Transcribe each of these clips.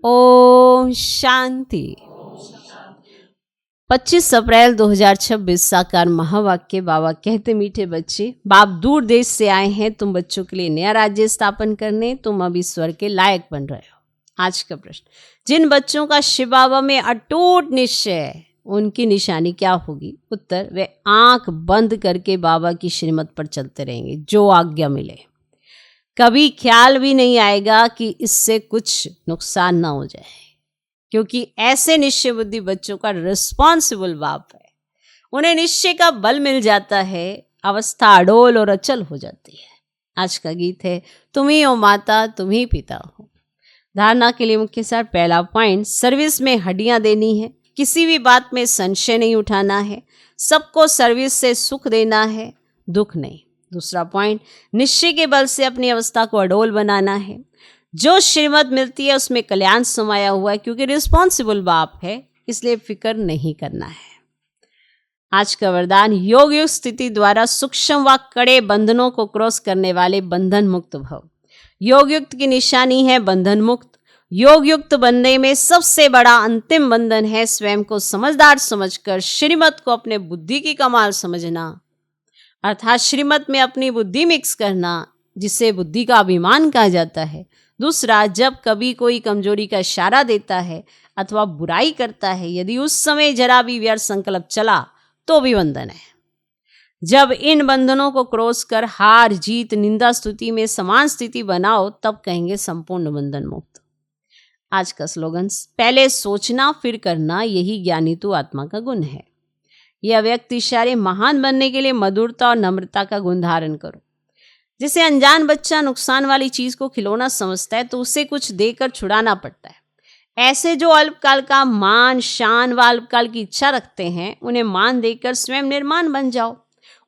ओम शांति। 25 अप्रैल 2026 साकार महावाक्य। बाबा कहते, मीठे बच्चे, बाप दूर देश से आए हैं तुम बच्चों के लिए नया राज्य स्थापन करने। तुम अब ईश्वर के लायक बन रहे हो। आज का प्रश्न, जिन बच्चों का शिव बाबा में अटूट निश्चय है उनकी निशानी क्या होगी? उत्तर, वे आंख बंद करके बाबा की श्रीमत पर चलते रहेंगे, जो आज्ञा मिले। कभी ख्याल भी नहीं आएगा कि इससे कुछ नुकसान ना हो जाए, क्योंकि ऐसे निश्चय बुद्धि बच्चों का रिस्पॉन्सिबल बाप है। उन्हें निश्चय का बल मिल जाता है, अवस्था अडोल और अचल हो जाती है। आज का गीत है, तुम ही हो माता तुम ही पिता हो। धारणा के लिए मुख्य सार। पहला पॉइंट, सर्विस में हड्डियां देनी है, किसी भी बात में संशय नहीं उठाना है, सबको सर्विस से सुख देना है, दुख नहीं। दूसरा पॉइंट, निश्चय के बल से अपनी अवस्था को अडोल बनाना है। जो श्रीमत मिलती है उसमें कल्याण समाया हुआ है, क्योंकि रिस्पॉन्सिबल बाप है, इसलिए फिक्र नहीं करना है। आज का वरदान, योग युक्त स्थिति द्वारा सूक्ष्म व कड़े बंधनों को क्रॉस करने वाले बंधन मुक्त भव। योग युक्त की निशानी है बंधन मुक्त। योग युक्त बनने में सबसे बड़ा अंतिम बंधन है स्वयं को समझदार समझकर श्रीमत को अपने बुद्धि की कमाल समझना, अर्थात श्रीमत में अपनी बुद्धि मिक्स करना, जिसे बुद्धि का अभिमान कहा जाता है। दूसरा, जब कभी कोई कमजोरी का इशारा देता है अथवा बुराई करता है, यदि उस समय जरा भी व्यर्थ संकल्प चला तो भी बंधन है। जब इन बंधनों को क्रॉस कर हार जीत निंदा स्तुति में समान स्थिति बनाओ, तब कहेंगे संपूर्ण बंधन मुक्त। आज का स्लोगन, पहले सोचना फिर करना, यही ज्ञानी तू आत्मा का गुण है। यह व्यक्ति इशारे महान बनने के लिए मधुरता और नम्रता का गुण धारण करो। जिसे अनजान बच्चा नुकसान वाली चीज को खिलौना समझता है तो उसे कुछ देकर छुड़ाना पड़ता है। ऐसे जो अल्पकाल का मान शान व अल्पकाल की इच्छा रखते हैं, उन्हें मान देकर स्वयं निर्माण बन जाओ।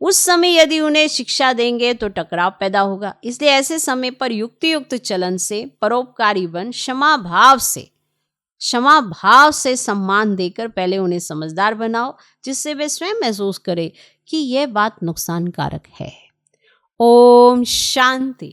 उस समय यदि उन्हें शिक्षा देंगे तो टकराव पैदा होगा। इसलिए ऐसे समय पर युक्ति युक्त चलन से, परोपकारी बन, क्षमा भाव से सम्मान देकर पहले उन्हें समझदार बनाओ, जिससे वे स्वयं महसूस करें कि यह बात नुकसानकारक है। ओम शांति।